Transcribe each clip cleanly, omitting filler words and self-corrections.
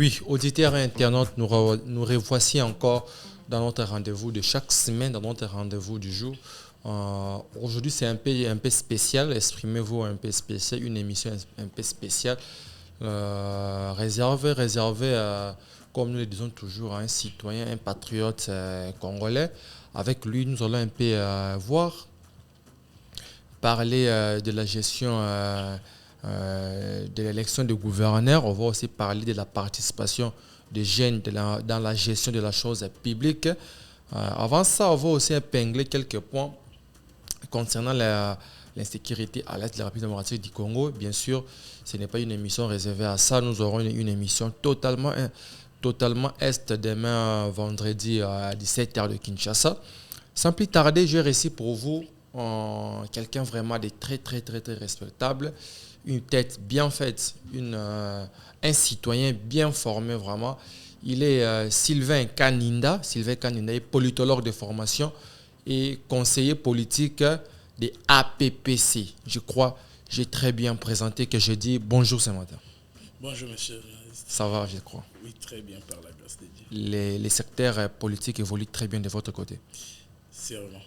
Oui, auditeurs et internautes, nous revoici encore dans notre rendez-vous de chaque semaine, dans notre rendez-vous du jour. Aujourd'hui, c'est un peu spécial, exprimez-vous un peu spécial, une émission un peu spéciale, réservée comme nous le disons toujours, à un citoyen, un patriote congolais. Avec lui, nous allons un peu parler de la gestion de l'élection de gouverneur. On va aussi parler de la participation des jeunes dans la gestion de la chose publique. Avant ça, on va aussi épingler quelques points concernant l'insécurité à l'est de la République démocratique du Congo. Bien sûr, ce n'est pas une émission réservée à ça. Nous aurons une émission totalement est demain vendredi à 17h de Kinshasa. Sans plus tarder, j'ai réussi pour vous quelqu'un vraiment de très respectable, une tête bien faite, un citoyen bien formé vraiment. Il est Sylvain Kaninda. Sylvain Kaninda est politologue de formation et conseiller politique de APPC. Je crois j'ai très bien présenté que je dis bonjour ce matin. Bonjour monsieur. Ça va, je crois. Oui, très bien par la grâce de Dieu. Les secteurs politiques évoluent très bien de votre côté. Sûrement.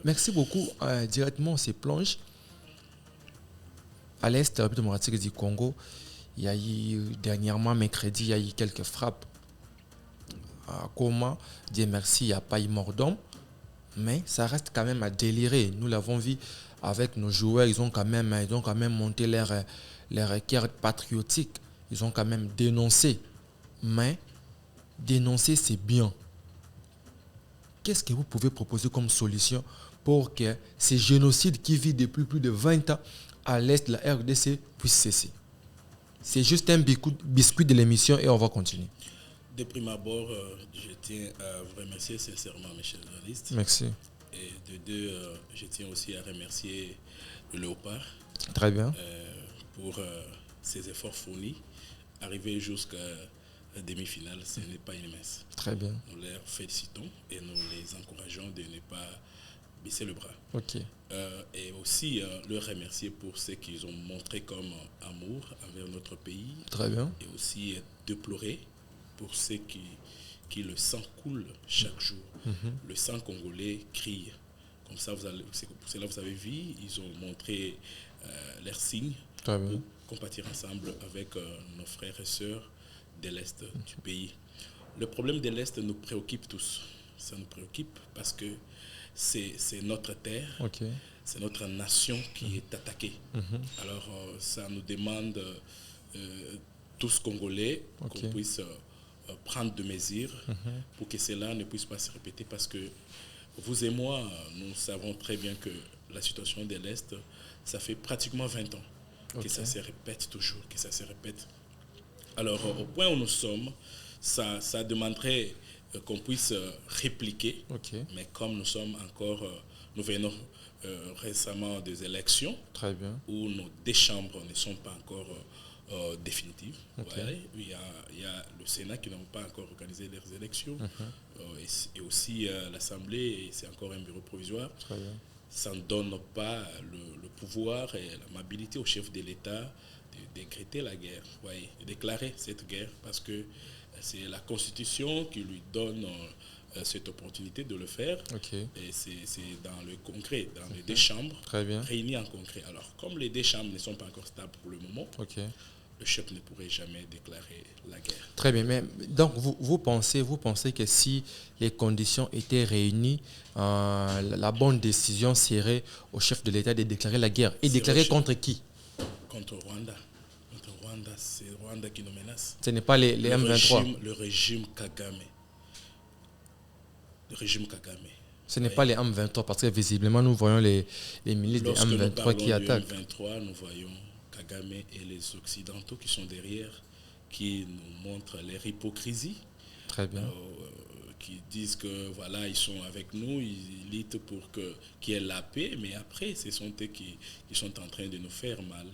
Merci beaucoup. Directement, on se plonge. À l'est de la République démocratique du Congo, il y a eu dernièrement, mercredi, il y a eu quelques frappes. À Goma, Dieu merci, il n'y a pas eu mort d'homme. Mais ça reste quand même à délirer. Nous l'avons vu avec nos joueurs, ils ont quand même monté leur cœur patriotique. Ils ont quand même dénoncé. Mais dénoncer, c'est bien. Qu'est-ce que vous pouvez proposer comme solution pour que ces génocides qui vivent depuis plus de 20 ans à l'est de la RDC puissent cesser? C'est juste un biscuit de l'émission et on va continuer. De prime abord, je tiens à vous remercier sincèrement, mes chers journalistes. Merci. Et de deux, je tiens aussi à remercier le Léopard. Très bien. Pour ses efforts fournis. Arriver jusqu'à la demi-finale, ce n'est pas une mince. Très bien. Nous les félicitons et nous les encourageons de ne pas baisser le bras. Ok. Et aussi leur remercier pour ce qu'ils ont montré comme amour envers notre pays. Très bien. Et aussi déplorer pour ceux qui le sang coule chaque jour. Le sang congolais crie. Comme ça, pour cela, vous avez vu, ils ont montré leurs signes Très bien. pour compatir ensemble avec nos frères et sœurs de l'Est du pays. Le problème de l'Est nous préoccupe tous. Ça nous préoccupe parce que c'est notre terre, Ok. c'est notre nation qui est attaquée. Alors, ça nous demande, tous Congolais, qu'on puisse prendre des mesures pour que cela ne puisse pas se répéter parce que vous et moi, nous savons très bien que la situation de l'Est, ça fait pratiquement 20 ans que ça se répète toujours, que ça se répète. Alors, au point où nous sommes, ça demanderait qu'on puisse répliquer, mais comme nous sommes encore, nous venons récemment des élections, Très bien. où nos deux chambres ne sont pas encore définitives. Ouais, il y a le Sénat qui n'ont pas encore organisé leurs élections, et aussi l'Assemblée, c'est encore un bureau provisoire. Très bien. Ça ne donne pas le pouvoir et la mobilité au chef de l'État de décréter la guerre, de déclarer cette guerre, parce que c'est la Constitution qui lui donne cette opportunité de le faire. Et c'est dans le concret, dans les deux chambres réunies en concret. Alors, comme les deux chambres ne sont pas encore stables pour le moment, le chef ne pourrait jamais déclarer la guerre. Très bien, mais donc vous pensez que si les conditions étaient réunies, la bonne décision serait au chef de l'État de déclarer la guerre. Et déclarer contre qui? Contre Rwanda. Contre Rwanda, c'est Rwanda qui nous menace. Ce n'est pas les M23. Le régime Kagame. Le régime Kagame. Ce n'est pas les M23 parce que visiblement nous voyons les milices des M23 qui attaquent. M23, nous voyons Kagame et les Occidentaux qui sont derrière, qui nous montrent leur hypocrisie. Très bien. Qui disent que voilà, ils sont avec nous, ils luttent pour qu'il y ait la paix, mais après, ce sont eux qui sont en train de nous faire mal.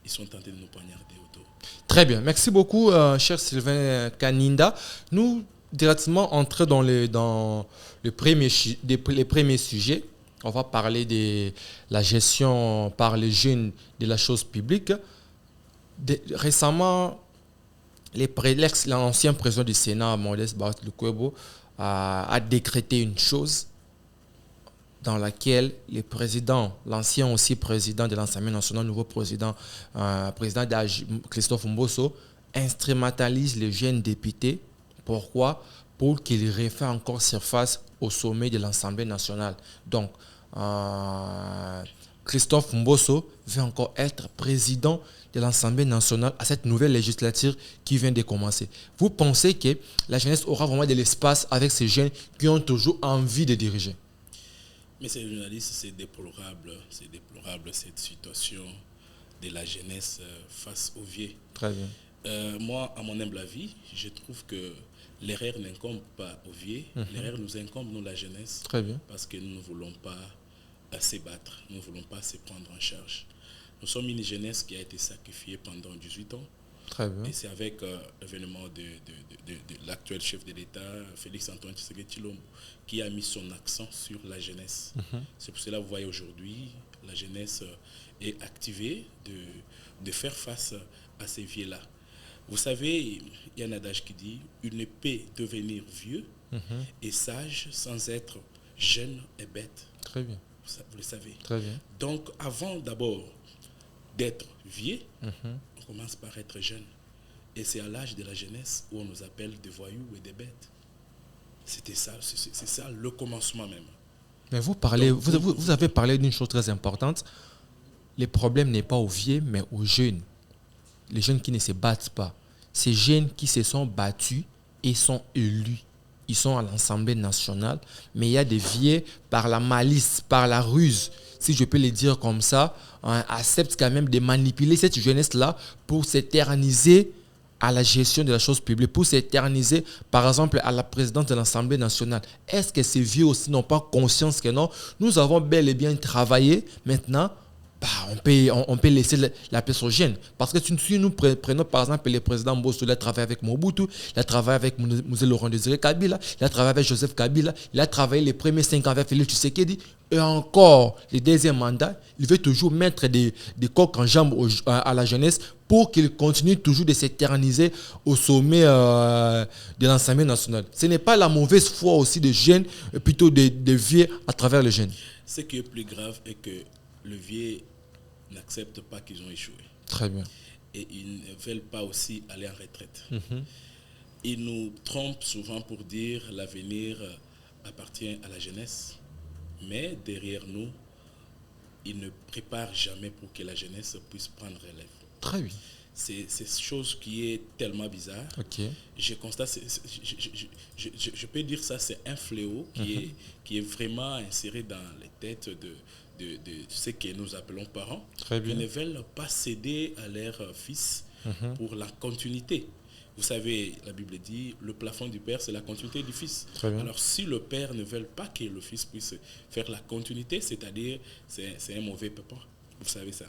Ils sont en train de nous poignarder au dos. Très bien. Merci beaucoup, cher Sylvain Kaninda. Nous, directement, entrer dans les premiers sujets. On va parler de la gestion par les jeunes de la chose publique. Récemment, l'ancien président du Sénat, Modeste Barth Lukwebo, a décrété une chose dans laquelle l'ancien aussi président de l'Assemblée nationale, nouveau président, président d'AJ, Christophe Mbosso, instrumentalise les jeunes députés. Pourquoi? Pour qu'ils refassent encore surface au sommet de l'Assemblée nationale. Donc, Christophe Mbosso veut encore être président de l'Assemblée nationale à cette nouvelle législature qui vient de commencer. Vous pensez que la jeunesse aura vraiment de l'espace avec ces jeunes qui ont toujours envie de diriger? Mais ces journalistes, c'est déplorable cette situation de la jeunesse face aux vieux. Très bien. Moi, à mon humble avis, je trouve que l'erreur n'incombe pas aux vieux, l'erreur nous incombe, nous, la jeunesse. Très bien. Parce que nous ne voulons pas se battre, nous ne voulons pas se prendre en charge. Nous sommes une jeunesse qui a été sacrifiée pendant 18 ans. Très bien. Et c'est avec l'événement de l'actuel chef de l'État, Félix Antoine Tshisekedi Tshilombo, qui a mis son accent sur la jeunesse. C'est pour cela que vous voyez aujourd'hui, la jeunesse est activée de faire face à ces vieux-là. Vous savez, il y a un adage qui dit « Il ne peut devenir vieux et sage sans être jeune et bête ». Très bien. Vous le savez. Très bien. Donc, avant d'abord d'être vieux, on commence par être jeune. Et c'est à l'âge de la jeunesse où on nous appelle des voyous et des bêtes. C'était ça, c'est ça le commencement même. Mais vous avez parlé d'une chose très importante. Le problème n'est pas aux vieux, mais aux jeunes. Les jeunes qui ne se battent pas. Ces jeunes qui se sont battus et sont élus. Ils sont à l'Assemblée nationale, mais il y a des vieux par la malice, par la ruse, si je peux le dire comme ça, acceptent quand même de manipuler cette jeunesse-là pour s'éterniser à la gestion de la chose publique, pour s'éterniser, par exemple, à la présidence de l'Assemblée nationale. Est-ce que ces vieux aussi n'ont pas conscience que non? Nous avons bel et bien travaillé. Maintenant, on peut laisser la personne jeune. Parce que si nous prenons par exemple le président Mbosso, il a travaillé avec Mobutu, il a travaillé avec Mzee Laurent Désiré Kabila, il a travaillé avec Joseph Kabila, il a travaillé les premiers 5 ans avec Félix Tshisekedi. Et encore, le deuxième mandat, il veut toujours mettre des coques en jambes à la jeunesse pour qu'il continue toujours de s'éterniser au sommet de l'Assemblée nationale. Ce n'est pas la mauvaise foi aussi des jeunes, plutôt des vieux à travers les jeunes. Ce qui est plus grave est que le vieux n'acceptent pas qu'ils ont échoué. Très bien. Et ils ne veulent pas aussi aller en retraite. Ils nous trompent souvent pour dire l'avenir appartient à la jeunesse. Mais derrière nous, ils ne préparent jamais pour que la jeunesse puisse prendre relève. Très bien. C'est chose qui est tellement bizarre. Ok. Je constate, je peux dire ça, c'est un fléau qui est vraiment inséré dans les têtes de ce que nous appelons parents. Très bien. Ils ne veulent pas céder à leur fils pour la continuité. Vous savez, la Bible dit, le plafond du père, c'est la continuité du fils. Très bien. Alors, si le père ne veut pas que le fils puisse faire la continuité, c'est-à-dire, c'est un mauvais papa. Vous savez ça.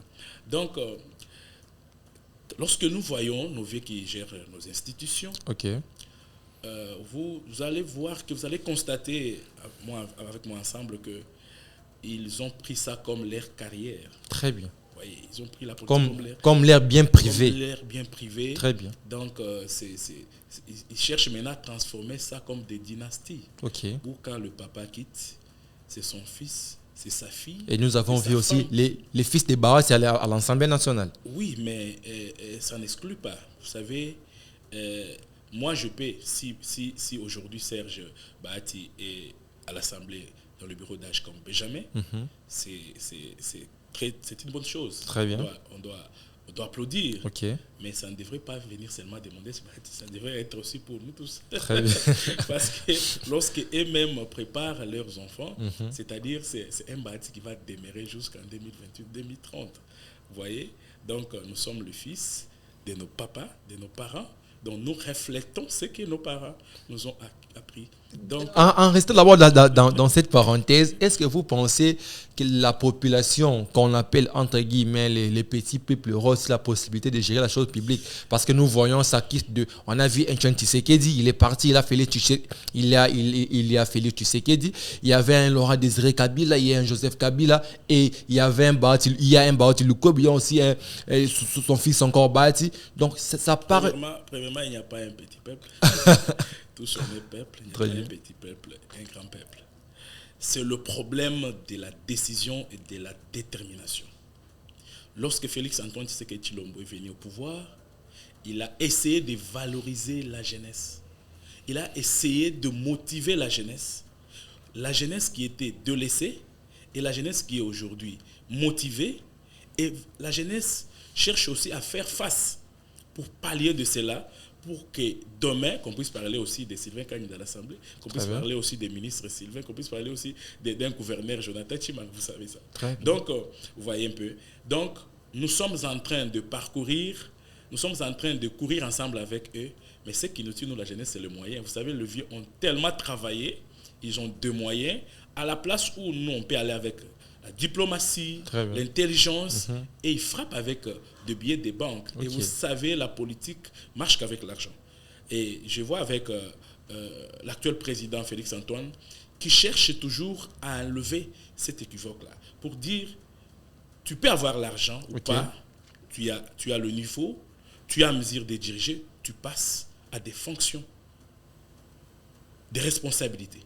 Donc, lorsque nous voyons nos vieux qui gèrent nos institutions, ok. Vous allez voir, que vous allez constater, avec moi ensemble, que ils ont pris ça comme leur carrière. Très bien. Voyez, ils ont pris la politique comme l'air bien privé. Comme l'air bien privé. Très bien. Donc, ils cherchent maintenant à transformer ça comme des dynasties. Ok. Où quand le papa quitte, c'est son fils, c'est sa fille. Et nous avons vu aussi les fils des Bawa, c'est à l'Assemblée nationale. Oui, mais ça n'exclut pas. Vous savez, moi je peux, si aujourd'hui Serge Bahati est à l'Assemblée dans le bureau d'âge comme Benjamin, c'est une bonne chose. Très bien. On doit applaudir. Ok. Mais ça ne devrait pas venir seulement demander, ça devrait être aussi pour nous tous. Très bien. Parce que lorsque eux-mêmes préparent leurs enfants, c'est-à-dire c'est un bâti qui va demeurer jusqu'en 2028-2030. Vous voyez? Donc nous sommes le fils de nos papas, de nos parents, donc nous reflétons ce que nos parents nous ont appris. Donc, en restant d'abord dans cette parenthèse, est-ce que vous pensez que la population qu'on appelle entre guillemets les petits peuples aura aussi la possibilité de gérer la chose publique? Parce que nous voyons ça on a vu Etienne Tshisekedi, il est parti, il a fait Félix Tshisekedi, il y avait un Laurent Désiré Kabila, il y a un Joseph Kabila et il y a un Bahati Lukob, il y a aussi son fils encore Bahati. Donc ça part. Premièrement, il n'y a pas un petit peuple. Tous on est peuple, il n'y a pas un petit peuple, un grand peuple. C'est le problème de la décision et de la détermination. Lorsque Félix Antoine Tshisekedi Tshilombo est venu au pouvoir, il a essayé de valoriser la jeunesse. Il a essayé de motiver la jeunesse qui était délaissée et la jeunesse qui est aujourd'hui motivée. Et la jeunesse cherche aussi à faire face pour pallier de cela, pour que demain, qu'on puisse parler aussi de Sylvain Kagné à l'Assemblée, qu'on puisse parler aussi des ministres Sylvain, qu'on puisse parler aussi d'un gouverneur Jonathan Tchiman, vous savez ça. Donc, vous voyez un peu. Donc, nous sommes en train de parcourir, nous sommes en train de courir ensemble avec eux, mais ce qui nous tue, nous, la jeunesse, c'est le moyen. Vous savez, les vieux ont tellement travaillé, ils ont deux moyens, à la place où nous, on peut aller avec la diplomatie, l'intelligence, et ils frappent avec des billets des banques. Okay. Et vous savez, la politique marche qu'avec l'argent. Et je vois avec l'actuel président Félix Antoine qui cherche toujours à enlever cet équivoque-là pour dire, tu peux avoir l'argent ou pas, tu as le niveau, tu as à mesure de diriger, tu passes à des fonctions, des responsabilités.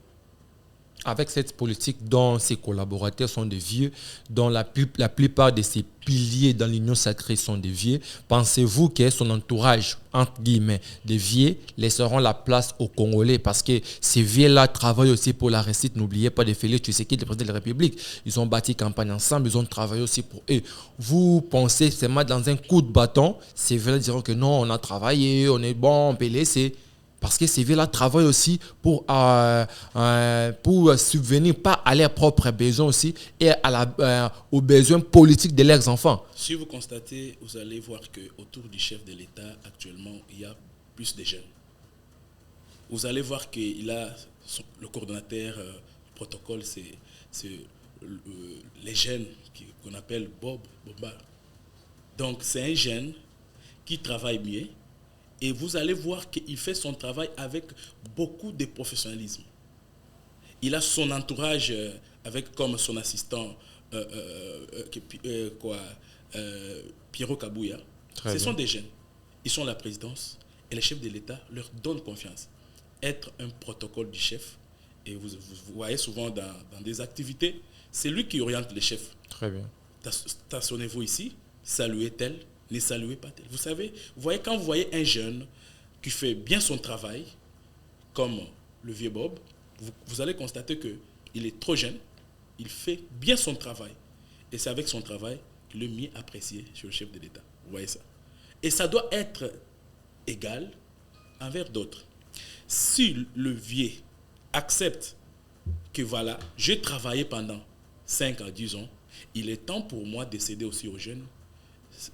Avec cette politique dont ses collaborateurs sont des vieux, dont la plupart de ses piliers dans l'union sacrée sont des vieux, pensez-vous que son entourage, entre guillemets, des vieux, laisseront la place aux Congolais? Parce que ces vieux-là travaillent aussi pour la réussite. N'oubliez pas de Félix Tshisekedi, le président de la République. Ils ont bâti campagne ensemble, ils ont travaillé aussi pour eux. Vous pensez seulement dans un coup de bâton, ces vieux-là diront que non, on a travaillé, on est bon, on peut laisser. Parce que ces vieux-là travaillent aussi pour subvenir pas à leurs propres besoins aussi et aux besoins politiques de leurs enfants. Si vous constatez, vous allez voir qu'autour du chef de l'État, actuellement, il y a plus de jeunes. Vous allez voir qu'il a le coordonnateur protocole, c'est les jeunes qu'on appelle Boba. Donc c'est un jeune qui travaille mieux. Et vous allez voir qu'il fait son travail avec beaucoup de professionnalisme. Il a son entourage avec comme son assistant Pierrot Kabouya. Ce sont des jeunes. Ils sont à la présidence et le chef de l'État leur donne confiance. Être un protocole du chef, et vous voyez souvent dans des activités, c'est lui qui oriente les chefs. Très bien. Stationnez-vous ici, saluez tel. Ne saluez pas tel. Vous savez, quand vous voyez un jeune qui fait bien son travail, comme le vieux Bob, vous allez constater qu'il est trop jeune, il fait bien son travail. Et c'est avec son travail qu'il est mieux apprécié sur le chef de l'État. Vous voyez ça. Et ça doit être égal envers d'autres. Si le vieux accepte que voilà, j'ai travaillé pendant 5 à 10 ans, il est temps pour moi de céder aussi aux jeunes.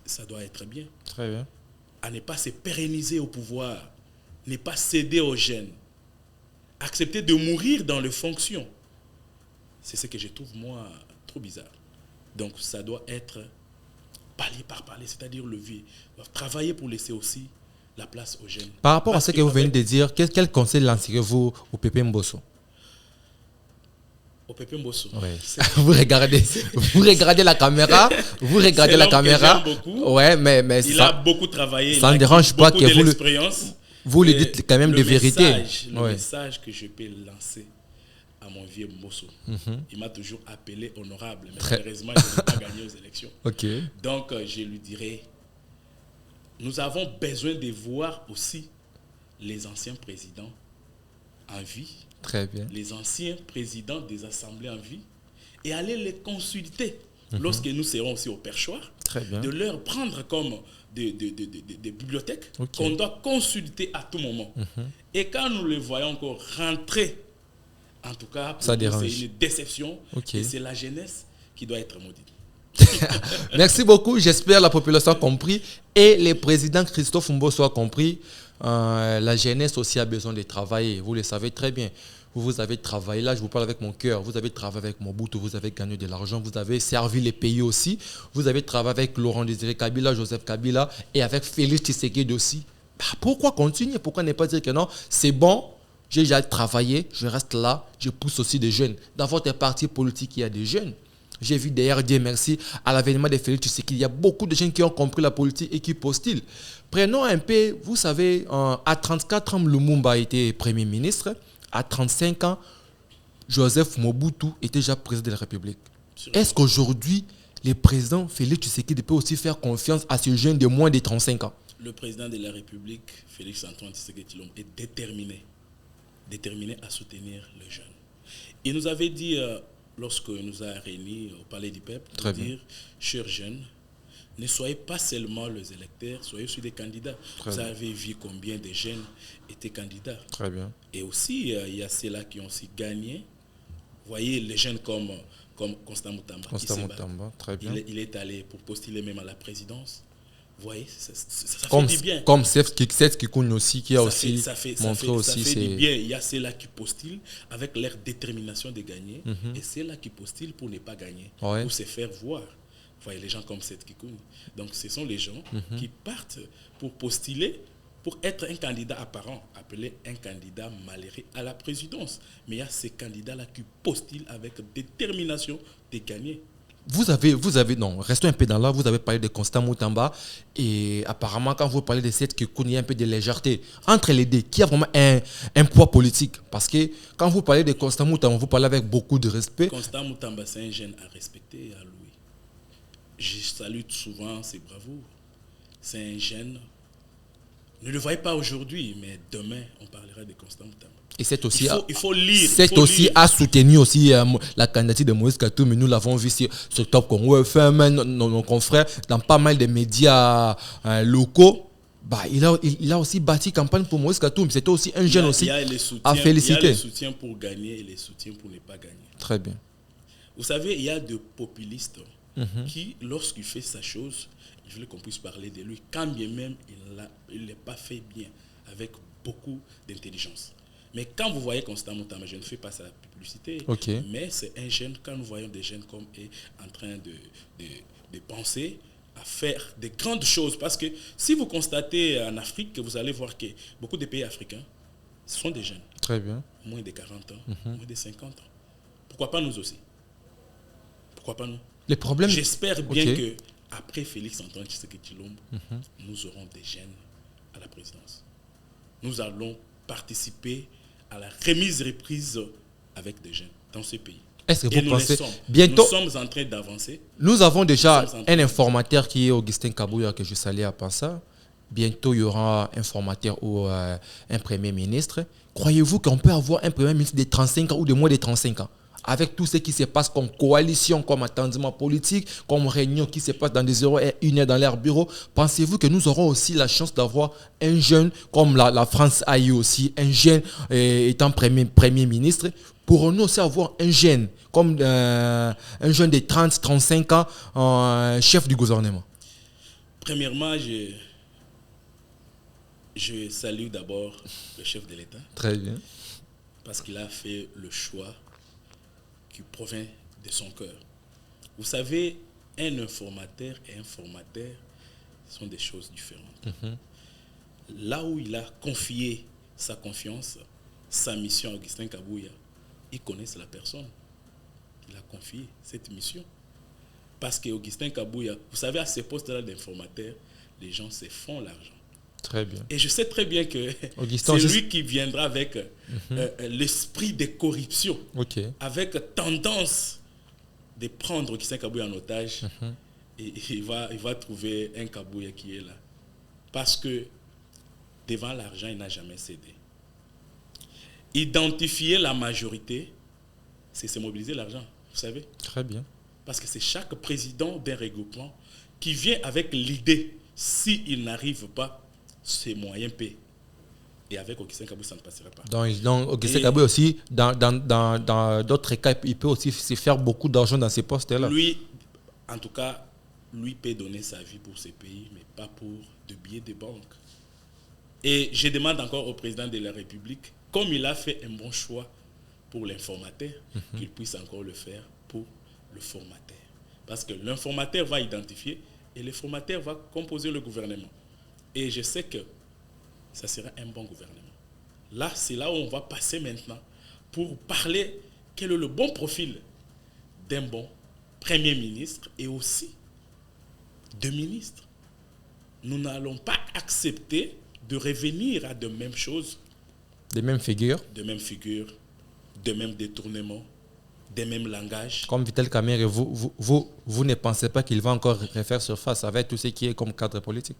Ça doit être bien. Très bien. À ne pas se pérenniser au pouvoir, ne pas céder aux jeunes, accepter de mourir dans les fonctions. C'est ce que je trouve, moi, trop bizarre. Donc, ça doit être palier par palier, c'est-à-dire le vieux. Travailler pour laisser aussi la place aux jeunes. Par rapport à ce que vous venez de dire, quel conseil lancez-vous au Pépé Mbosso? Au Pépé Mbosso. Oui. Vous regardez la caméra. Vous regardez la caméra. Ouais, mais il a beaucoup travaillé. Ça ne dérange pas que vous lui dites quand même des vérités. Le message que je peux lancer à mon vieux Mbosso, il m'a toujours appelé honorable, mais malheureusement, il n'a pas gagné aux élections. Okay. Donc, je lui dirais, nous avons besoin de voir aussi les anciens présidents en vie. Très bien. Les anciens présidents des assemblées en vie et aller les consulter lorsque nous serons aussi au perchoir. Très bien. De leur prendre comme des bibliothèques qu'on doit consulter à tout moment. Et quand nous les voyons encore rentrer, en tout cas, c'est une déception. Et c'est la jeunesse qui doit être maudite. Merci beaucoup. J'espère que la population a compris et les présidents Christophe Mbosso a compris. La jeunesse aussi a besoin de travailler. Vous le savez très bien. Vous avez travaillé. Là, je vous parle avec mon cœur. Vous avez travaillé avec Mobutu. Vous avez gagné de l'argent. Vous avez servi les pays aussi. Vous avez travaillé avec Laurent Désiré Kabila, Joseph Kabila et avec Félix Tshisekedi aussi. Pourquoi continuer? Pourquoi ne pas dire que non, c'est bon, j'ai déjà travaillé, je reste là, je pousse aussi des jeunes. Dans votre parti politique, il y a des jeunes. J'ai vu d'ailleurs, Dieu merci, à l'avènement de Félix Tshisekedi, il y a beaucoup de jeunes qui ont compris la politique et qui postulent. Prenons un peu, vous savez, à 34 ans, Lumumba a été Premier ministre. À 35 ans, Joseph Mobutu était déjà président de la République. Est-ce qu'aujourd'hui, le président Félix Tshisekedi peut aussi faire confiance à ce jeune de moins de 35 ans? Le président de la République, Félix Antoine Tshisekedi Tshilombo, est déterminé à soutenir les jeunes. Il nous avait dit, lorsqu'il nous a réunis au Palais du Peuple, de dire, chers jeunes, ne soyez pas seulement les électeurs, soyez aussi des candidats. Vous avez vu combien de jeunes étaient candidats. Très bien. Et aussi, il y a ceux-là qui ont aussi gagné. Vous voyez, les jeunes comme Constant Mutamba. Très bien. Il est allé pour postuler même à la présidence. Vous voyez, ça comme, fait du bien. Comme Seth Kikoun aussi, qui a aussi montré aussi. Ça fait du bien. Il y a ceux-là qui postulent avec leur détermination de gagner et ceux-là qui postulent pour ne pas gagner, pour se faire voir. Vous voyez, les gens comme Seth Kikoun. Donc, ce sont les gens qui partent pour postuler, pour être un candidat apparent, appelé un candidat malheureux à la présidence. Mais il y a ces candidats-là qui postulent avec détermination de gagner. Vous avez, non, restons un peu dans là, vous avez parlé de Constant Mutamba et apparemment quand vous parlez de cette Kikoun, il y a un peu de légèreté. Entre les deux, qui a vraiment un poids politique? Parce que quand vous parlez de Constant Mutamba, vous parlez avec beaucoup de respect. Constant Mutamba, c'est un jeune à respecter et à louer. Je salue souvent ses bravoures. C'est un jeune. Ne le voyez pas aujourd'hui, mais demain, on parlera de Constant Mutamba. Et c'est aussi, il faut lire. C'est aussi à soutenir aussi la candidature de Moïse Katumbi. Mais nous l'avons vu sur Top Congo FM, nos confrères, dans pas mal de médias locaux. Il a aussi bâti campagne pour Moïse Katumbi. C'était aussi un jeune aussi à féliciter. Il y a les soutiens pour gagner et les soutiens pour ne pas gagner. Très bien. Vous savez, il y a des populistes qui, lorsqu'il fait sa chose, il voulait qu'on puisse parler de lui, quand bien même il ne l'a pas fait bien, avec beaucoup d'intelligence. Mais quand vous voyez Constant Mutamba, je ne fais pas sa publicité, mais c'est un jeune, quand nous voyons des jeunes comme est en train de penser à faire de grandes choses, parce que si vous constatez en Afrique, vous allez voir que beaucoup de pays africains, ce sont des jeunes. Très bien. Moins de 40 ans, moins de 50 ans. Pourquoi pas nous aussi? Pourquoi pas nous? Les problèmes... J'espère bien que après Félix Antoine Tshisekedi Tshilombo, nous aurons des jeunes à la présidence. Nous allons participer à la reprise avec des jeunes dans ce pays. Est-ce que vous pensez bientôt nous sommes en train d'avancer? Nous avons déjà un informateur qui est Augustin Kabouya, que je salue à Pansa. Bientôt, il y aura un formateur ou un premier ministre. Croyez-vous qu'on peut avoir un premier ministre de 35 ans ou de moins de 35 ans? Avec tout ce qui se passe comme coalition, comme attendement politique, comme réunion qui se passe dans des heures et une heure dans leur bureau, pensez-vous que nous aurons aussi la chance d'avoir un jeune, comme la France a eu aussi, un jeune étant premier ministre? Pourrons-nous aussi avoir un jeune, comme un jeune de 30-35 ans, chef du gouvernement? Premièrement, je salue d'abord le chef de l'État. Très bien. Parce qu'il a fait le choix qui provient de son cœur. Vous savez, un informateur et un formateur sont des choses différentes. Là où il a confié sa confiance, sa mission à Augustin Kabouya, ils connaissent la personne. Il a confié cette mission. Parce qu'Augustin Kabouya, vous savez, à ce poste-là d'informateur, les gens se font l'argent. Très bien. Et je sais très bien que c'est lui qui viendra avec l'esprit de corruption, avec tendance de prendre Augustin Kabouya en otage. Et il va trouver un Kabouya qui est là. Parce que devant l'argent, il n'a jamais cédé. Identifier la majorité, c'est se mobiliser l'argent, vous savez. Très bien. Parce que c'est chaque président d'un regroupement qui vient avec l'idée, s'il n'arrive pas, c'est moyen P. Et avec Augustin Kabouya, ça ne passera pas. Donc Augustin Kabouya aussi, dans d'autres cas, il peut aussi se faire beaucoup d'argent dans ces postes-là. Lui, en tout cas, lui peut donner sa vie pour ce pays, mais pas pour de billets de banque. Et je demande encore au président de la République, comme il a fait un bon choix pour l'informateur, qu'il puisse encore le faire pour le formateur. Parce que l'informateur va identifier et le formateur va composer le gouvernement. Et je sais que ça sera un bon gouvernement. Là, c'est là où on va passer maintenant pour parler quel est le bon profil d'un bon Premier ministre et aussi de ministres. Nous n'allons pas accepter de revenir à de mêmes choses. Des mêmes figures. De mêmes figures, de mêmes détournements, des mêmes langages. Comme Vital Kamerhe, vous ne pensez pas qu'il va encore refaire surface avec tout ce qui est comme cadre politique?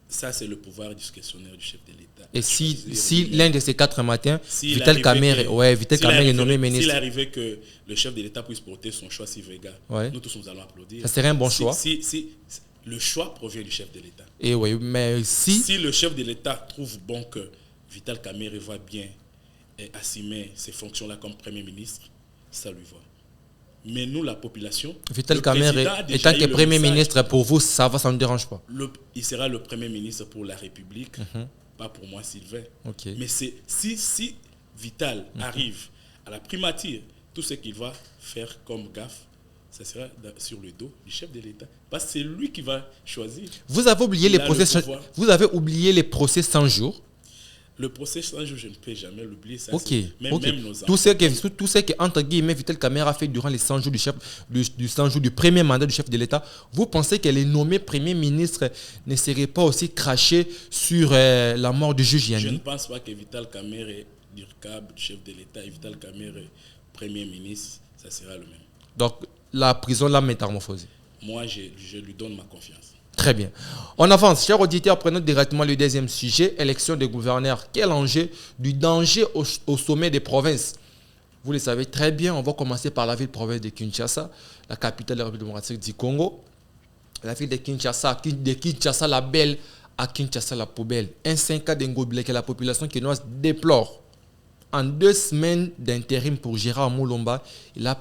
Ça, c'est le pouvoir discrétionnaire du chef de l'État. Et si l'un de ces 4 matins, Vital Kamerhe est nommé ministre. S'il arrivait que le chef de l'État puisse porter son choix si Vega, nous tous nous allons applaudir. Ça serait un bon choix. Si le choix provient du chef de l'État. Et oui, mais si le chef de l'État trouve bon que Vital Kamerhe va bien assumer ses fonctions-là comme Premier ministre, ça lui va. Mais nous, la population... Vital Kamerhe, étant que Premier ministre, pour vous, ça ne dérange pas? Il sera le Premier ministre pour la République, pas pour moi, Sylvain. Okay. Mais si Vital arrive à la primature, tout ce qu'il va faire comme gaffe, ça sera sur le dos du chef de l'État. Parce que c'est lui qui va choisir. Vous avez oublié les procès 100 jours. Le procès 100 jours, je ne peux jamais l'oublier. Ça, même nos tout ce que entre guillemets Vital Kamerhe a fait durant les 100 jours du 100 jours du premier mandat du chef de l'État, vous pensez que les nommés premiers ministres ne seraient pas aussi crachés sur la mort du juge Yanni? Je ne pense pas que Vital Kamerhe, DIRCAB, chef de l'État, et Vital Kamerhe, premier ministre, ça sera le même. Donc la prison l'a métamorphosé. Moi, je lui donne ma confiance. Très bien. On avance. Chers auditeurs, prenons directement le deuxième sujet, élection des gouverneurs. Quel enjeu du danger au sommet des provinces? Vous le savez très bien, on va commencer par la ville-province de Kinshasa, la capitale de la République démocratique du Congo. La ville de Kinshasa la belle à Kinshasa la poubelle. Un 5 cas d'Ngobilé que la population quinoise déplore. En 2 semaines d'intérim pour Gérard Moulomba, il a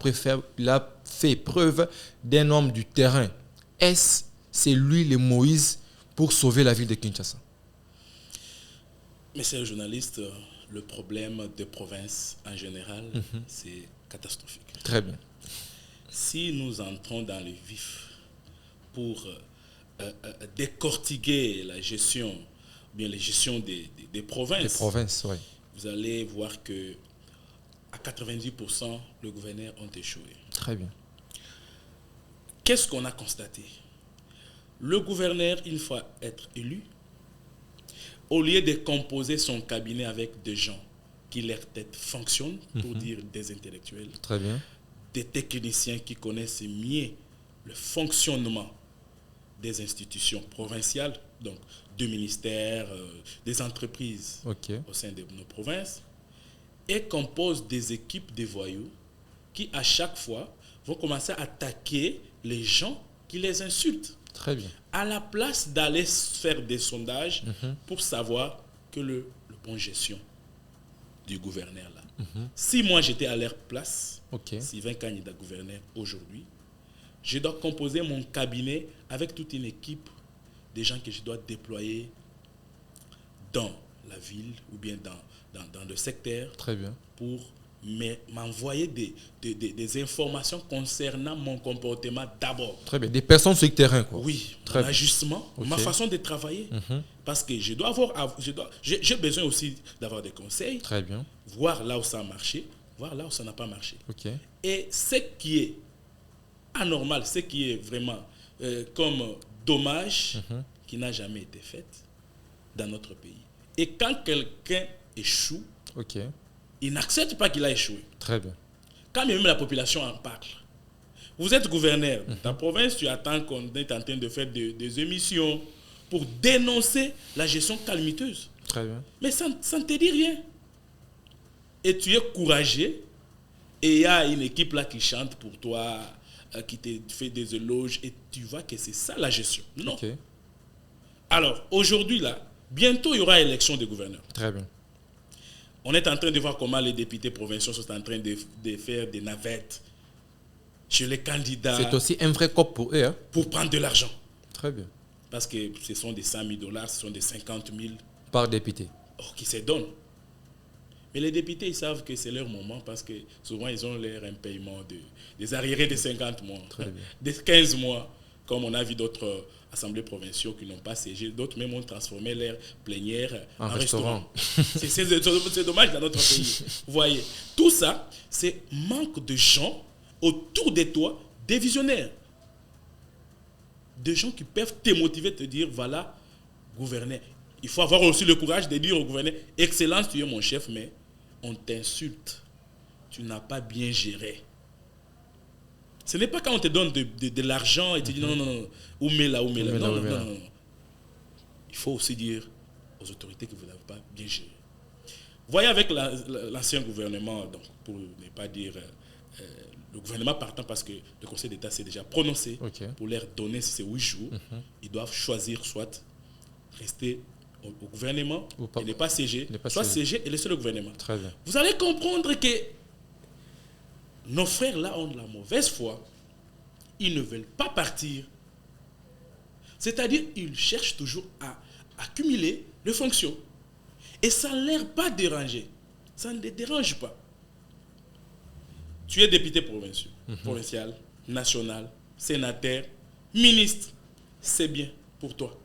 fait preuve d'un homme du terrain. C'est lui le Moïse pour sauver la ville de Kinshasa? Monsieur le journaliste, le problème des provinces en général, c'est catastrophique. Très bien. Si nous entrons dans le vif pour décortiquer la gestion, les gestions des provinces, oui. Vous allez voir que à 90%, les gouverneurs ont échoué. Très bien. Qu'est-ce qu'on a constaté? Le gouverneur, une fois être élu, au lieu de composer son cabinet avec des gens qui leur tête fonctionnent, pour dire des intellectuels, très bien, des techniciens qui connaissent mieux le fonctionnement des institutions provinciales, donc des ministères, des entreprises au sein de nos provinces, et compose des équipes de voyous qui, à chaque fois, vont commencer à attaquer les gens qui les insultent. Très bien. À la place d'aller faire des sondages pour savoir que le bon gestion du gouverneur là. Si moi j'étais à leur place, Sylvain candidat gouverneur aujourd'hui, je dois composer mon cabinet avec toute une équipe des gens que je dois déployer dans la ville ou bien dans le secteur. Très bien. Pour m'envoyer des informations concernant mon comportement d'abord. Très bien. Des personnes sur le terrain, quoi. Oui. Mon ajustement, ma façon de travailler. Parce que j'ai besoin aussi d'avoir des conseils. Très bien. Voir là où ça a marché, voir là où ça n'a pas marché. Et ce qui est anormal, ce qui est vraiment comme dommage, qui n'a jamais été fait dans notre pays. Et quand quelqu'un échoue, il n'accepte pas qu'il a échoué. Très bien. Quand même la population en parle. Vous êtes gouverneur de ta province, tu attends qu'on est en train de faire des émissions pour dénoncer la gestion calamiteuse. Très bien. Mais ça ne te dit rien. Et tu es courageux et il y a une équipe là qui chante pour toi, qui te fait des éloges et tu vois que c'est ça la gestion. Non. Alors, aujourd'hui là, bientôt il y aura élection des gouverneurs. Très bien. On est en train de voir comment les députés provinciaux sont en train de faire des navettes chez les candidats. C'est aussi un vrai cop pour eux. Hein? Pour prendre de l'argent. Très bien. Parce que ce sont des 100 000 $, ce sont des 50 000. Par député. Qui se donnent. Mais les députés, ils savent que c'est leur moment parce que souvent, ils ont leur impayement des arriérés de 50 mois, de 15 mois, comme on a vu d'autres assemblées provinciaux qui n'ont pas siégé. D'autres même ont transformé leur plénière en restaurant. C'est dommage dans notre pays. Vous voyez, tout ça, c'est manque de gens autour de toi, des visionnaires. Des gens qui peuvent te motiver, te dire, voilà, gouverner. Il faut avoir aussi le courage de dire au gouverneur, Excellence, tu es mon chef, mais on t'insulte. Tu n'as pas bien géré. Ce n'est pas quand on te donne de l'argent et tu dis non, où mets là. Non. Il faut aussi dire aux autorités que vous n'avez pas bien géré. Voyez avec l'ancien gouvernement, donc, pour ne pas dire le gouvernement partant, parce que le Conseil d'État s'est déjà prononcé pour leur donner ces 8 jours. Ils doivent choisir soit rester au gouvernement et ne pas siéger, soit siéger et laisser le gouvernement. Très bien. Vous allez comprendre que nos frères là ont de la mauvaise foi. Ils ne veulent pas partir. C'est-à-dire ils cherchent toujours à accumuler les fonctions. Et ça ne leur pas déranger. Ça ne les dérange pas. Tu es député provincial, national, sénateur, ministre. C'est bien pour toi.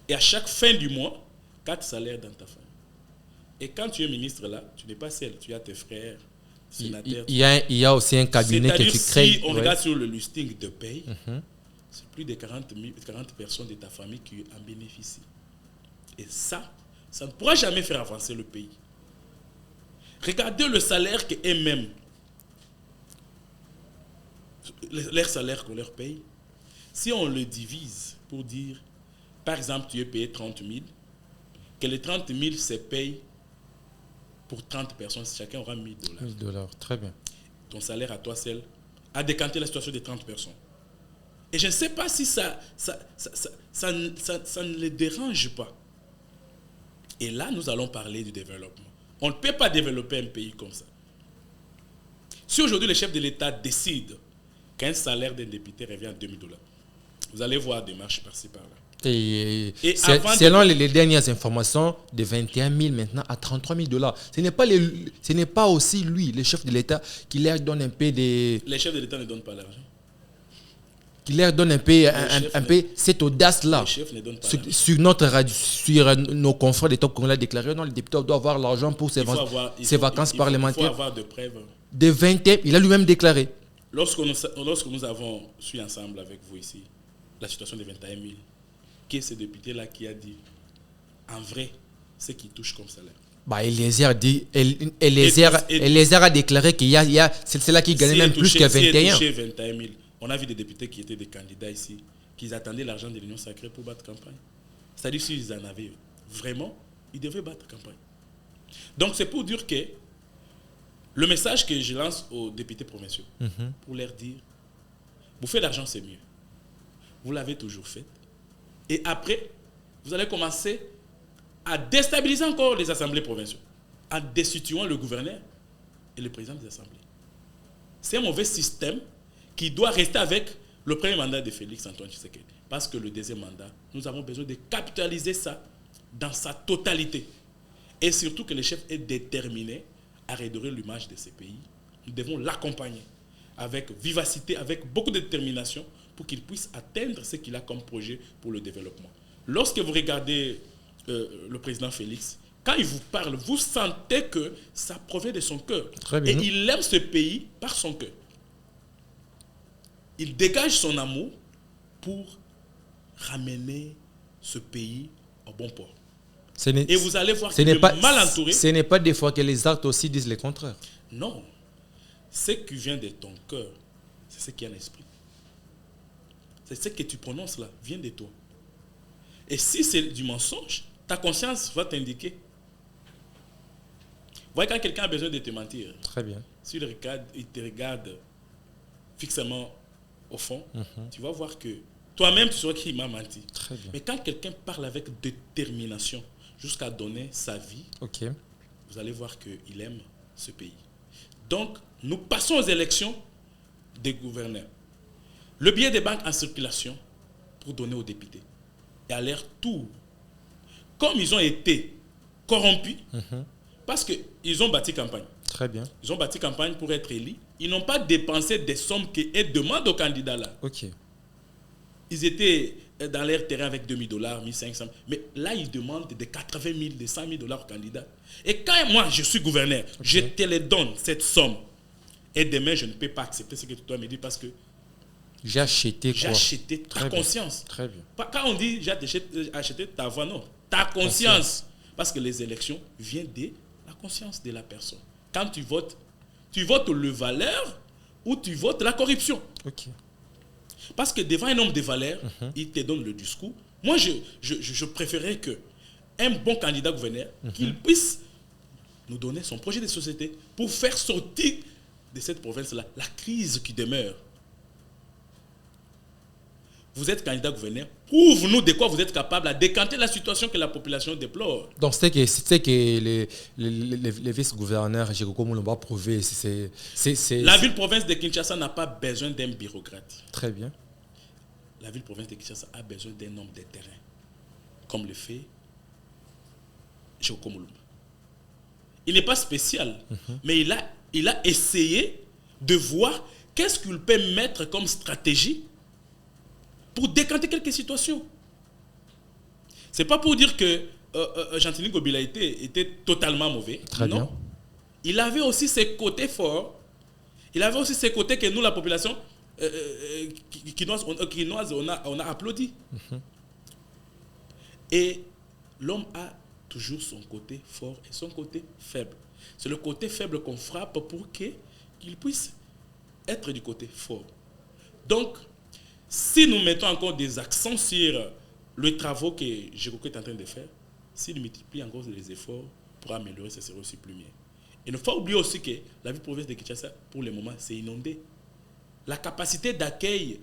Et à chaque fin du mois, 4 salaires dans ta famille. Et quand tu es ministre là, tu n'es pas seul, tu as tes frères, sénateurs. Il y a aussi un cabinet que tu crées. Si on regarde sur le listing de paye, c'est plus de 40 personnes de ta famille qui en bénéficient. Et ça ne pourra jamais faire avancer le pays. Regardez le salaire qu'eux-mêmes, leur salaire qu'on leur paye. Si on le divise pour dire, par exemple, tu es payé 30 000, que les 30 000 se payent pour 30 personnes, chacun aura 1 000 $. 1 000 $, très bien. Ton salaire à toi seul a décanté la situation de 30 personnes. Et je ne sais pas si ça ne les dérange pas. Et là, nous allons parler du développement. On ne peut pas développer un pays comme ça. Si aujourd'hui le chef de l'État décide qu'un salaire d'un député revient à 2 000 $, vous allez voir des marches par-ci par-là. Et selon les dernières informations, de 21 000 maintenant à 33 000 $. Ce n'est pas aussi lui, le chef de l'État, qui leur donne un peu des... Les chefs de l'État ne donnent pas l'argent. Qui leur donne un peu cette audace-là. Sur notre radio, sur nos confrères d'État qu'on a déclaré, non, le député doit avoir l'argent pour ses vacances parlementaires. Il faut avoir de preuves. De 21, il a lui-même déclaré. Lorsque nous avons suivi ensemble avec vous ici la situation des 21 000, qui est ce député-là qui a dit, en vrai, ce qui touche comme salaire? Eliezer a déclaré qu'il y a c'est là qui gagnait même plus que 21. Si 21 000, on a vu des députés qui étaient des candidats ici, qui attendaient l'argent de l'Union sacrée pour battre campagne. C'est-à-dire s'ils en avaient vraiment, ils devaient battre campagne. Donc c'est pour dire que le message que je lance aux députés provinciaux, pour leur dire, vous faites l'argent, c'est mieux. Vous l'avez toujours fait. Et après, vous allez commencer à déstabiliser encore les assemblées provinciales, en destituant le gouverneur et le président des assemblées. C'est un mauvais système qui doit rester avec le premier mandat de Félix Antoine Tshisekedi. Parce que le deuxième mandat, nous avons besoin de capitaliser ça dans sa totalité. Et surtout que le chef est déterminé à redorer l'image de ce pays. Nous devons l'accompagner avec vivacité, avec beaucoup de détermination pour qu'il puisse atteindre ce qu'il a comme projet pour le développement. Lorsque vous regardez le président Félix, quand il vous parle, vous sentez que ça provient de son cœur. Et il aime ce pays par son cœur. Il dégage son amour pour ramener ce pays au bon port. Et vous allez voir qu'il est mal entouré. Ce n'est pas des fois que les actes aussi disent le contraire. Non. Ce qui vient de ton cœur, c'est ce qui est en esprit. C'est ce que tu prononces là, vient de toi. Et si c'est du mensonge, ta conscience va t'indiquer. Vous voyez, quand quelqu'un a besoin de te mentir, très bien. S'il te regarde fixement au fond, tu vas voir que toi-même, tu sauras qu'il m'a menti. Très bien. Mais quand quelqu'un parle avec détermination jusqu'à donner sa vie, vous allez voir qu'il aime ce pays. Donc, nous passons aux élections des gouverneurs. Le billet des banques en circulation pour donner aux députés. Et à leur tour, comme ils ont été corrompus, parce qu'ils ont bâti campagne. Très bien. Ils ont bâti campagne pour être élus. Ils n'ont pas dépensé des sommes qu'ils demandent aux candidats là. Ok. Ils étaient dans leur terrain avec $2,000, 1 500. Mais là, ils demandent de 80 000, de 100 000 dollars aux candidats. Et quand moi, je suis gouverneur, je te les donne, cette somme. Et demain, je ne peux pas accepter ce que tu dois me dire parce que j'ai acheté quoi? J'ai acheté ta conscience. Très bien. Quand on dit j'ai acheté ta voix, non. Ta conscience. Parce que les élections viennent de la conscience de la personne. Quand tu votes le valeur ou tu votes la corruption. Ok. Parce que devant un homme de valeur, il te donne le discours. Moi, je préférerais qu'un bon candidat gouverneur, qu'il puisse nous donner son projet de société pour faire sortir de cette province-là la crise qui demeure. Vous êtes candidat gouverneur, prouve-nous de quoi vous êtes capable à décanter la situation que la population déplore. Donc, c'est que les vice-gouverneurs, comme on l'a prouvé, la ville-province de Kinshasa n'a pas besoin d'un bureaucrate. Très bien. La ville-province de Kinshasa a besoin d'un homme de terrain, comme le fait Joko Mulumba. Il n'est pas spécial, mais il a essayé de voir qu'est-ce qu'il peut mettre comme stratégie pour décanter quelques situations. Ce n'est pas pour dire que Gentilini Gobila était totalement mauvais. Très bien. Il avait aussi ses côtés forts. Il avait aussi ses côtés que nous, la population quinoise, on a applaudi. Et l'homme a toujours son côté fort et son côté faible. C'est le côté faible qu'on frappe pour qu'il puisse être du côté fort. Donc, si nous mettons encore des accents sur le travail que Jérôme est en train de faire, s'il multiplie encore les efforts pour améliorer, ça serait aussi plus mieux. Il ne faut pas oublier aussi que la ville-province de Kinshasa, pour le moment, c'est inondé. La capacité d'accueil,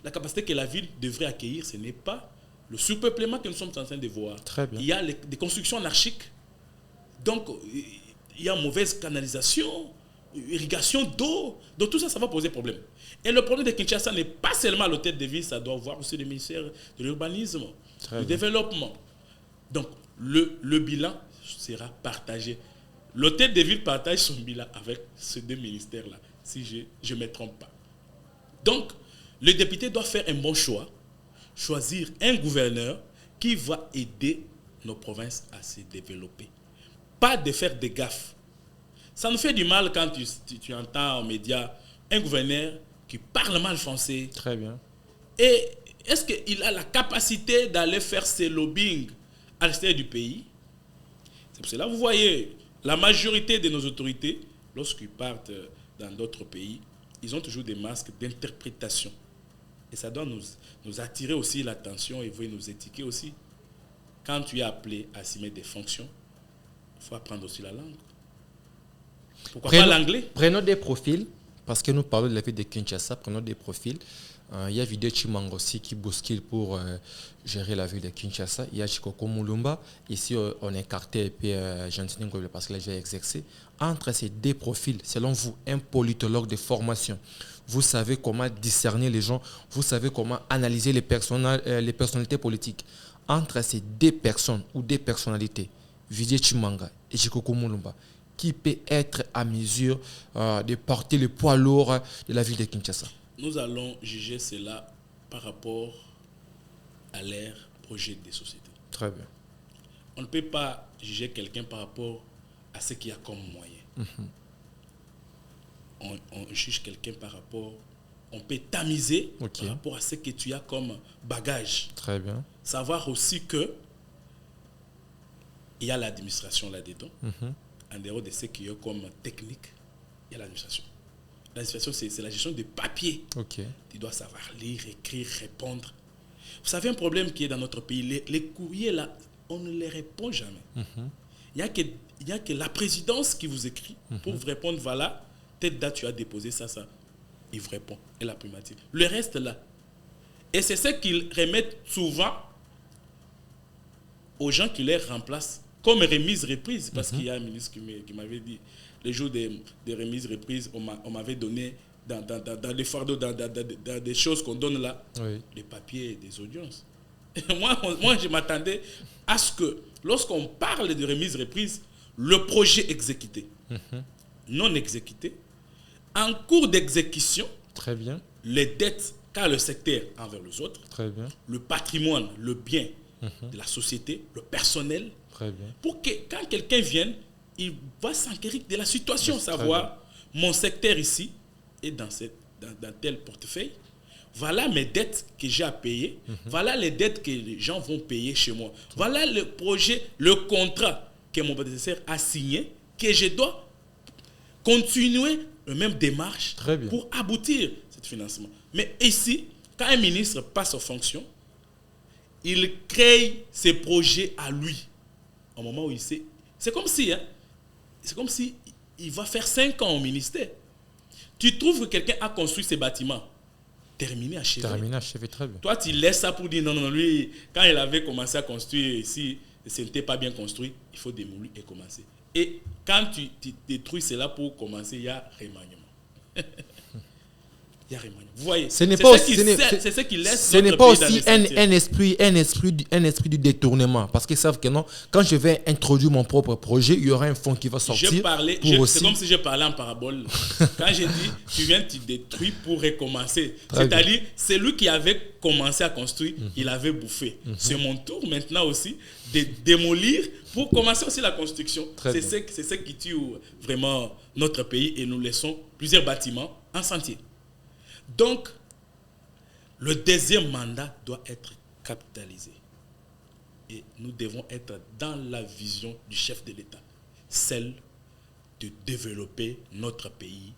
la capacité que la ville devrait accueillir, ce n'est pas le surpeuplement que nous sommes en train de voir. Très bien. Il y a des constructions anarchiques. Donc, il y a mauvaise canalisation, irrigation d'eau. Donc, tout ça, ça va poser problème. Et le problème de Kinshasa n'est pas seulement à l'hôtel de ville, ça doit voir aussi le ministère de l'urbanisme, du développement. Donc, le bilan sera partagé. L'hôtel de ville partage son bilan avec ces deux ministères-là, si je ne me trompe pas. Donc, le député doit faire un bon choix, choisir un gouverneur qui va aider nos provinces à se développer. Pas de faire des gaffes. Ça nous fait du mal quand tu entends en médias un gouverneur qui parle mal français. Très bien. Et est-ce qu'il a la capacité d'aller faire ses lobbying à l'extérieur du pays? C'est pour cela que vous voyez, la majorité de nos autorités, lorsqu'ils partent dans d'autres pays, ils ont toujours des masques d'interprétation. Et ça doit nous attirer aussi l'attention et nous étiqueter aussi. Quand tu es appelé à assumer des fonctions, il faut apprendre aussi la langue. Pourquoi pas l'anglais? Prenons des profils, parce que nous parlons de la ville de Kinshasa, prenons des profils. Il y a Vidé Chimanga aussi qui bouscule pour gérer la ville de Kinshasa. Il y a Chikoko Mulumba. Ici, on est écarté et puis Gentilini Gobila parce qu'il a déjà exercé. Entre ces deux profils, selon vous, un politologue de formation, vous savez comment discerner les gens, vous savez comment analyser les personnalités politiques. Entre ces deux personnes ou deux personnalités, Vidé Chimanga et Chikoko Mulumba, qui peut être à mesure de porter le poids lourd de la ville de Kinshasa? Nous allons juger cela par rapport à leur projet de société. Très bien. On ne peut pas juger quelqu'un par rapport à ce qu'il y a comme moyen. On juge quelqu'un par rapport... On peut tamiser par rapport à ce que tu as comme bagage. Très bien. Savoir aussi que il y a l'administration là-dedans. En dehors de ce qu'il y a comme technique, il y a l'administration. L'administration, c'est la gestion de papier. Tu dois savoir lire, écrire, répondre. Vous savez un problème qui est dans notre pays, les courriers là, on ne les répond jamais. Il n'y a que la présidence qui vous écrit pour vous répondre, voilà, telle date tu as déposé ça. Il vous répond. Et la primature. Le reste là. Et c'est ce qu'ils remettent souvent aux gens qui les remplacent comme remise-reprise. Parce qu'il y a un ministre qui m'avait dit, les jours des remises-reprises, on m'avait donné dans des fardeaux, dans des choses qu'on donne là, des papiers, des audiences. Moi, je m'attendais à ce que, lorsqu'on parle de remise-reprise, le projet exécuté, non exécuté, en cours d'exécution, très bien, les dettes qu'a le secteur envers les autres, très bien, le patrimoine, le bien de la société, le personnel, très bien, pour que quand quelqu'un vienne, il va s'enquérir de la situation, savoir mon secteur ici est dans tel portefeuille. Voilà mes dettes que j'ai à payer. Voilà les dettes que les gens vont payer chez moi. Voilà le projet, le contrat que mon prédécesseur a signé, que je dois continuer la même démarche pour aboutir à ce financement. Mais ici, quand un ministre passe aux fonctions, il crée ses projets à lui. Au moment où il sait. C'est comme si il va faire 5 ans au ministère. Tu trouves que quelqu'un a construit ses bâtiments. Terminé, achevé. Très bien. Toi, tu laisses ça pour dire non, lui, quand il avait commencé à construire ici, ce n'était pas bien construit, il faut démolir et commencer. Et quand tu détruis cela pour commencer, il y a remaniement. Il y a remaniement. Vous voyez, c'est ce qui laisse. Ce n'est pas aussi un esprit du détournement. Parce qu'ils savent que non, quand je vais introduire mon propre projet, il y aura un fonds qui va sortir. C'est comme si je parlais en parabole. Quand j'ai dit, tu viens, tu détruis pour recommencer. C'est-à-dire, c'est lui qui avait commencé à construire, il avait bouffé. C'est mon tour maintenant aussi de démolir pour commencer aussi la construction. C'est ce qui tue vraiment notre pays et nous laissons plusieurs bâtiments en sentier. Donc, le deuxième mandat doit être capitalisé. Et nous devons être dans la vision du chef de l'État, celle de développer notre pays,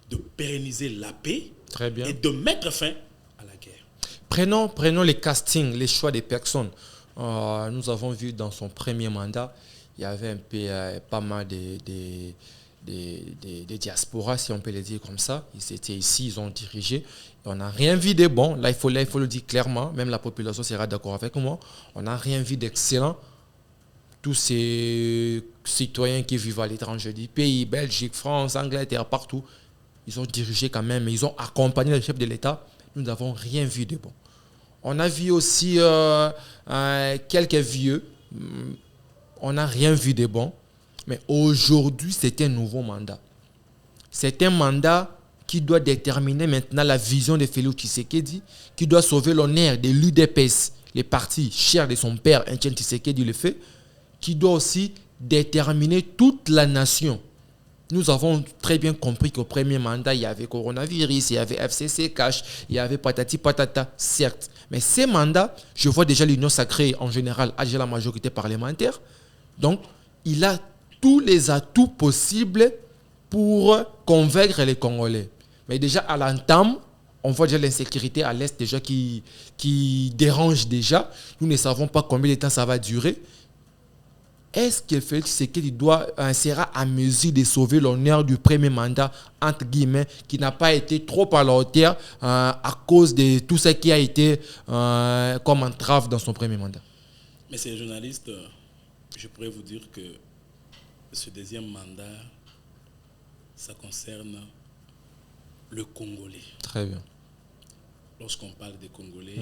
de pérenniser la paix et de mettre fin à la guerre. Prenons les castings, les choix des personnes. Nous avons vu dans son premier mandat, il y avait un peu pas mal des diasporas, si on peut les dire comme ça. Ils étaient ici, ils ont dirigé. On n'a rien vu de bon. Là, il faut le dire clairement. Même la population sera d'accord avec moi. On n'a rien vu d'excellent. Tous ces citoyens qui vivent à l'étranger du pays, Belgique, France, Angleterre, partout, ils ont dirigé quand même. Ils ont accompagné le chef de l'État. Nous n'avons rien vu de bon. On a vu aussi quelques vieux. On n'a rien vu de bon. Mais aujourd'hui, c'est un nouveau mandat. C'est un mandat qui doit déterminer maintenant la vision de Félix Tshisekedi, qui doit sauver l'honneur de l'UDPS, les partis chers de son père, Etienne Tshisekedi le fait, qui doit aussi déterminer toute la nation. Nous avons très bien compris qu'au premier mandat, il y avait coronavirus, il y avait FCC Cash, il y avait patati patata, certes. Mais ces mandats, je vois déjà l'Union sacrée en général, à la majorité parlementaire. Donc, il a tous les atouts possibles pour convaincre les Congolais. Mais déjà à l'entame, on voit déjà l'insécurité à l'Est déjà qui dérange déjà. Nous ne savons pas combien de temps ça va durer. Est-ce que Félix Tshisekedi sera à mesure de sauver l'honneur du premier mandat, entre guillemets, qui n'a pas été trop à la hauteur à cause de tout ce qui a été comme entrave dans son premier mandat? Mais ces journalistes, je pourrais vous dire que ce deuxième mandat, ça concerne le Congolais. Très bien. Lorsqu'on parle des Congolais,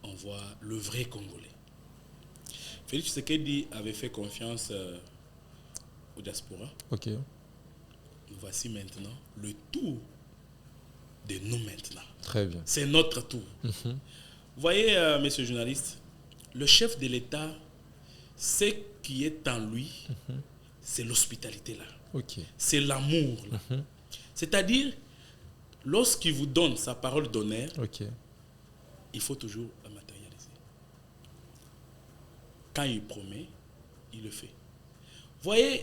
on voit le vrai Congolais. Félix Tshisekedi avait fait confiance au diaspora. Ok. Nous voici maintenant le tour de nous maintenant. Très bien. C'est notre tour. Vous voyez, messieurs journalistes, le chef de l'État, ce qui est en lui, c'est l'hospitalité là. Okay. C'est l'amour là. C'est-à-dire, lorsqu'il vous donne sa parole d'honneur, il faut toujours la matérialiser. Quand il promet, il le fait. Vous voyez,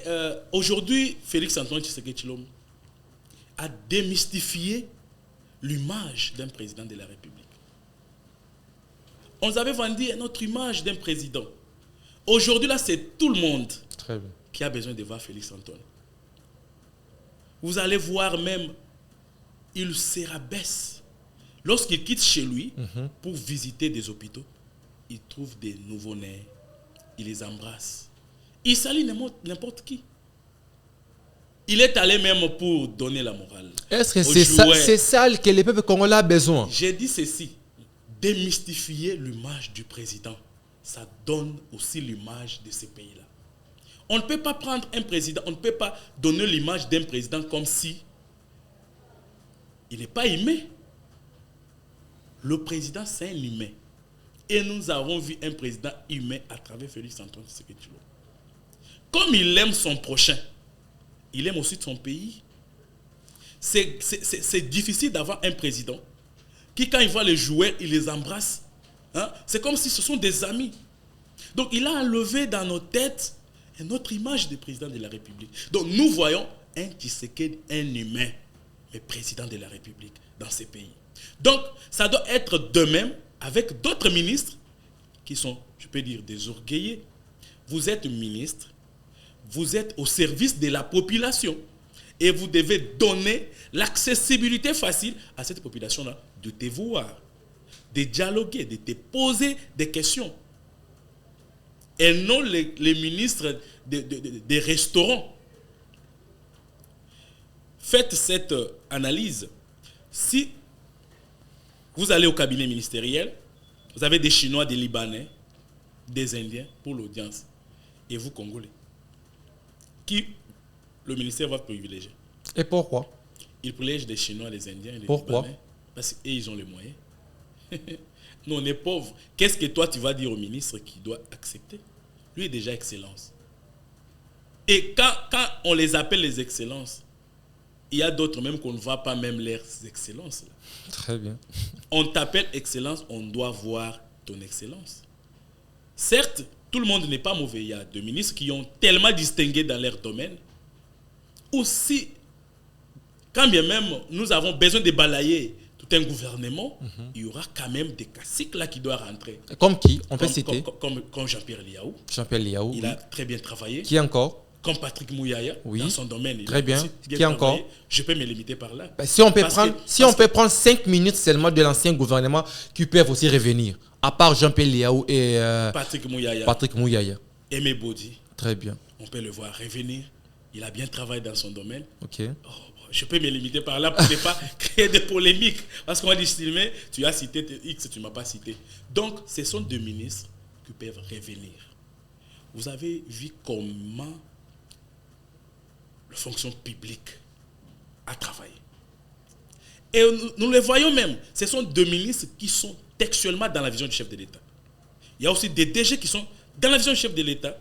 aujourd'hui, Félix Antoine Tshisekedi Tshilombo a démystifié l'image d'un président de la République. On nous avait vendu notre image d'un président. Aujourd'hui, là, c'est tout le monde qui a besoin de voir Félix Antoine. Vous allez voir même, il se rabaisse. Lorsqu'il quitte chez lui pour visiter des hôpitaux, il trouve des nouveau-nés, il les embrasse. Il salue n'importe qui. Il est allé même pour donner la morale. Est-ce que c'est ça que le peuple congolais a besoin? J'ai dit ceci. Démystifier l'image du président, ça donne aussi l'image de ces pays-là. On ne peut pas prendre un président, on ne peut pas donner l'image d'un président comme si il n'est pas humain. Le président, c'est un humain. Et nous avons vu un président humain à travers Félix Antoine Tshisekedi Tshilombo. Comme il aime son prochain, il aime aussi son pays. C'est difficile d'avoir un président qui, quand il voit les joueurs, il les embrasse. Hein? C'est comme si ce sont des amis. Donc, il a enlevé dans nos têtes une autre image de président de la République. Donc, nous voyons un Tshisekedi, un humain, mais président de la République dans ces pays. Donc, ça doit être de même avec d'autres ministres qui sont, je peux dire, des orgueillés. Vous êtes ministre, vous êtes au service de la population et vous devez donner l'accessibilité facile à cette population-là de te voir, de dialoguer, de te poser des questions. Et non les ministres des restaurants. Faites cette analyse. Si vous allez au cabinet ministériel, vous avez des Chinois, des Libanais, des Indiens pour l'audience. Et vous, Congolais, qui le ministère va privilégier. Et pourquoi? Il privilège des Chinois, des Indiens et des Pourquoi? Libanais. Parce qu'ils ont les moyens. Nous, on est pauvres. Qu'est-ce que toi, tu vas dire au ministre qui doit accepter? Lui est déjà excellence. Et quand on les appelle les excellences, il y a d'autres même qu'on ne voit pas même leurs excellences. Là. Très bien. On t'appelle excellence, on doit voir ton excellence. Certes, tout le monde n'est pas mauvais. Il y a deux ministres qui ont tellement distingué dans leur domaine. Aussi, quand bien même nous avons besoin de balayer tout un gouvernement, il y aura quand même des classiques là qui doivent rentrer. Comme qui? On peut citer comme Jean-Pierre Liaou. Jean-Pierre Liaou. Il a très bien travaillé. Qui encore? Comme Patrick Mouyaya, dans son domaine. Très bien. Qui encore? Je peux me limiter par là. Si on peut prendre 5 minutes seulement de l'ancien gouvernement qui peuvent aussi revenir, à part Jean-Pierre Liaou et Patrick Mouyaya. Aimé Bodi. Très bien. On peut le voir revenir. Il a bien travaillé dans son domaine. Ok. Je peux me limiter par là pour ne pas créer des polémiques. Parce qu'on va dire, tu as cité X, tu ne m'as pas cité. Donc, ce sont deux ministres qui peuvent revenir. Vous avez vu comment la fonction publique a travaillé. Et nous le voyons même. Ce sont deux ministres qui sont textuellement dans la vision du chef de l'État. Il y a aussi des DG qui sont dans la vision du chef de l'État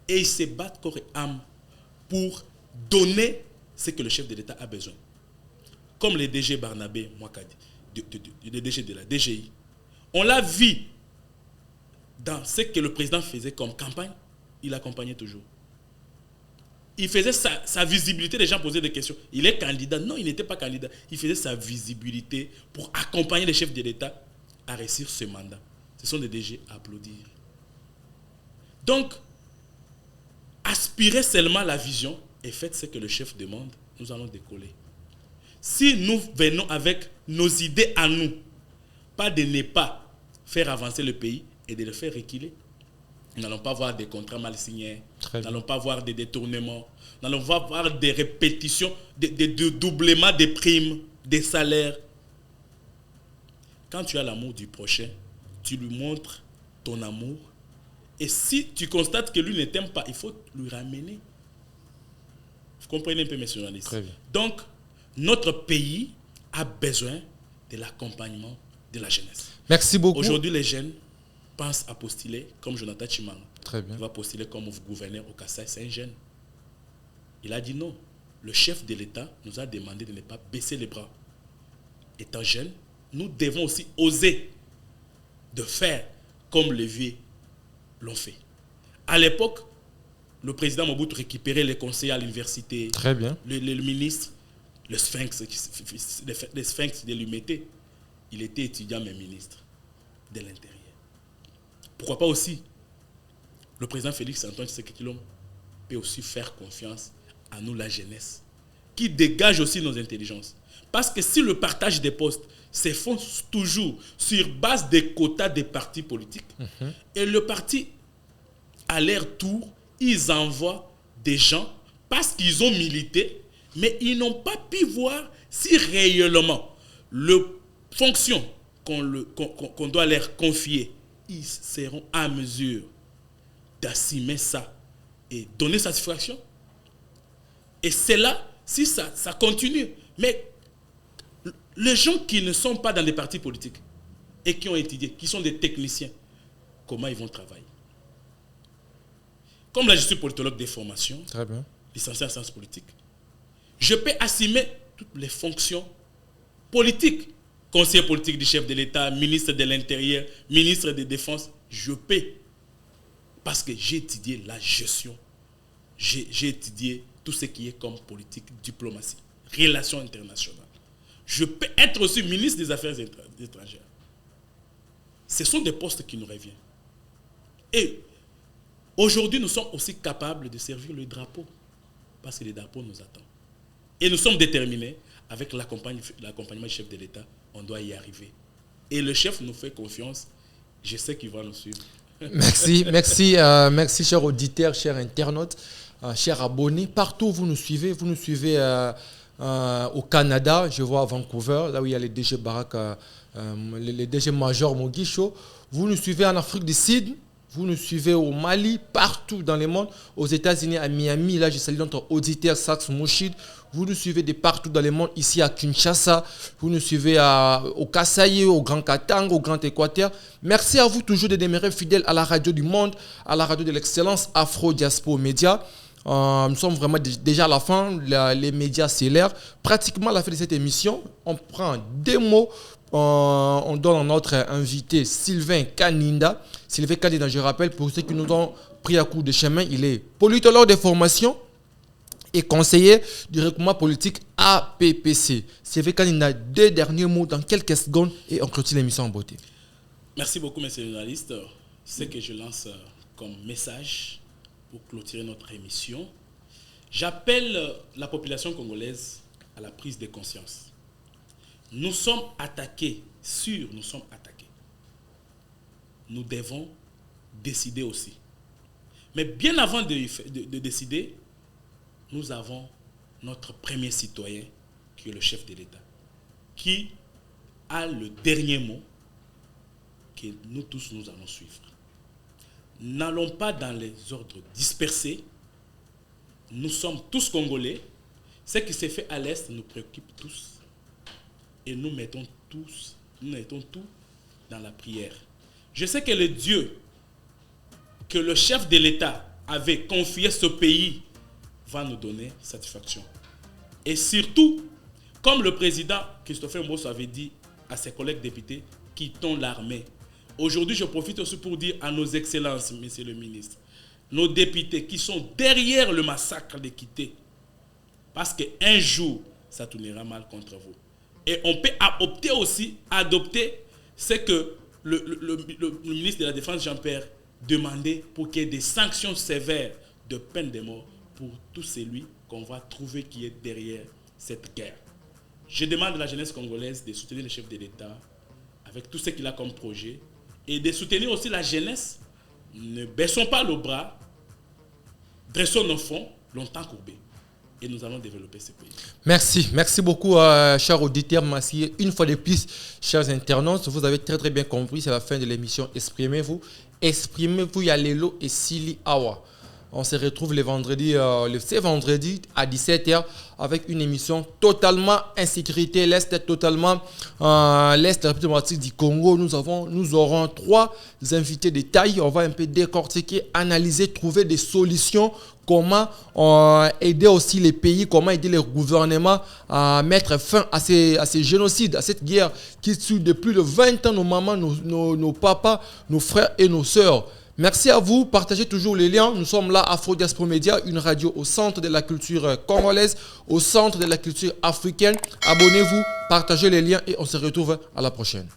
et ils se battent corps et âme pour donner ce que le chef de l'État a besoin. Comme le DG Barnabé Mouakadi, le DG de la DGI. On l'a vu dans ce que le président faisait comme campagne, il accompagnait toujours. Il faisait sa visibilité, les gens posaient des questions. Il est candidat. Non, il n'était pas candidat. Il faisait sa visibilité pour accompagner les chefs de l'État à réussir ce mandat. Ce sont des DG à applaudir. Donc, aspirez seulement la vision et faites ce que le chef demande, nous allons décoller. Si nous venons avec nos idées à nous, pas de ne pas faire avancer le pays et de le faire reculer, nous n'allons pas voir des contrats mal signés, nous n'allons pas voir des détournements, nous n'allons pas voir des répétitions, des doublements des primes, des salaires. Quand tu as l'amour du prochain, tu lui montres ton amour. Et si tu constates que lui ne t'aime pas, il faut lui ramener. Vous comprenez un peu mes journalistes? Très bien. Donc, notre pays a besoin de l'accompagnement de la jeunesse. Merci beaucoup. Aujourd'hui, les jeunes pensent à postuler comme Jonathan Tshimanga. Très bien. Il va postuler comme gouverneur au Kassai, c'est un jeune. Il a dit non. Le chef de l'État nous a demandé de ne pas baisser les bras. Étant jeune, nous devons aussi oser de faire comme les vieux l'ont fait. À l'époque, le président Mobutu récupérait les conseillers à l'université. Très bien. Le ministre, le sphinx de l'humité, il était étudiant mais ministre de l'Intérieur. Pourquoi pas aussi le président Félix Antoine Tshisekedi Tshilombo peut aussi faire confiance à nous, la jeunesse, qui dégage aussi nos intelligences. Parce que si le partage des postes se font toujours sur base des quotas des partis politiques, et le parti, à leur tour, ils envoient des gens parce qu'ils ont milité, mais ils n'ont pas pu voir si réellement le fonction qu'on doit leur confier, ils seront à mesure d'assumer ça et donner satisfaction. Et c'est là, si ça continue. Mais les gens qui ne sont pas dans des partis politiques et qui ont étudié, qui sont des techniciens, comment ils vont travailler? Comme là, je suis politologue de formation, très bien, licencié en sciences politiques, je peux assumer toutes les fonctions politiques. Conseiller politique du chef de l'État, ministre de l'Intérieur, ministre de la Défense, je peux. Parce que j'ai étudié la gestion. J'ai étudié tout ce qui est comme politique, diplomatie, relations internationales. Je peux être aussi ministre des Affaires étrangères. Ce sont des postes qui nous reviennent. Et aujourd'hui, nous sommes aussi capables de servir le drapeau. Parce que le drapeau nous attend. Et nous sommes déterminés, avec l'accompagnement du chef de l'État, on doit y arriver. Et le chef nous fait confiance. Je sais qu'il va nous suivre. Merci, chers auditeurs, chers internautes, chers abonnés. Partout où vous nous suivez au Canada, je vois à Vancouver, là où il y a les DG Barak, les DG Major Mogisho. Vous nous suivez en Afrique du Sud. Vous nous suivez au Mali, partout dans le monde, aux États-Unis, à Miami. Là, je salue notre auditeur Sax Mouchid. Vous nous suivez de partout dans le monde, ici à Kinshasa. Vous nous suivez au Kasaï, au Grand Katanga, au Grand Équateur. Merci à vous toujours de demeurer fidèles à la radio du monde, à la radio de l'excellence Afro Diaspora Média. Nous sommes vraiment déjà à la fin, les médias célèbres. Pratiquement à la fin de cette émission, on prend des mots. On donne à notre invité Sylvain Kaninda. Sylvain Kaninda, je rappelle, pour ceux qui nous ont pris à coup de chemin, il est politologue de formation et conseiller du regroupement politique APPC. Sylvain Kaninda, 2 derniers mots dans quelques secondes et on clôture l'émission en beauté. Merci beaucoup, messieurs les journalistes. Ce que je lance comme message pour clôturer notre émission, j'appelle la population congolaise à la prise de conscience. Nous sommes attaqués, nous sommes attaqués. Nous devons décider aussi. Mais bien avant de décider, nous avons notre premier citoyen, qui est le chef de l'État, qui a le dernier mot que nous tous nous allons suivre. N'allons pas dans les ordres dispersés. Nous sommes tous Congolais. Ce qui s'est fait à l'Est nous préoccupe tous. Et nous mettons tout dans la prière. Je sais que le Dieu que le chef de l'État avait confié ce pays va nous donner satisfaction. Et surtout, comme le président Christopher Mbosso avait dit à ses collègues députés, quittons l'armée. Aujourd'hui, je profite aussi pour dire à nos excellences, messieurs le ministre, nos députés qui sont derrière le massacre de quitter, parce qu'un jour, ça tournera mal contre vous. Et on peut adopter ce que le ministre de la Défense, Jean-Pierre, demandait pour qu'il y ait des sanctions sévères de peine de mort pour tout celui qu'on va trouver qui est derrière cette guerre. Je demande à la jeunesse congolaise de soutenir le chef de l'État avec tout ce qu'il a comme projet et de soutenir aussi la jeunesse. Ne baissons pas le bras, dressons nos fronts longtemps courbés. Et nous allons développer ce pays. Merci beaucoup, chers auditeurs. Merci une fois de plus, chers internautes. Vous avez très bien compris, c'est la fin de l'émission. Exprimez-vous, Yalelo et Sili Awa. On se retrouve ce vendredi à 17h avec une émission totalement insécurité, l'Est totalement l'Est démocratique du Congo. Nous aurons 3 invités de taille. On va un peu décortiquer, analyser, trouver des solutions. Comment aider aussi les pays, comment aider les gouvernements à mettre fin à ces génocides, à cette guerre qui tue depuis plus de 20 ans nos mamans, nos papas, nos frères et nos sœurs. Merci à vous, partagez toujours les liens. Nous sommes là, Afro Diaspora Média, une radio au centre de la culture congolaise, au centre de la culture africaine. Abonnez-vous, partagez les liens et on se retrouve à la prochaine.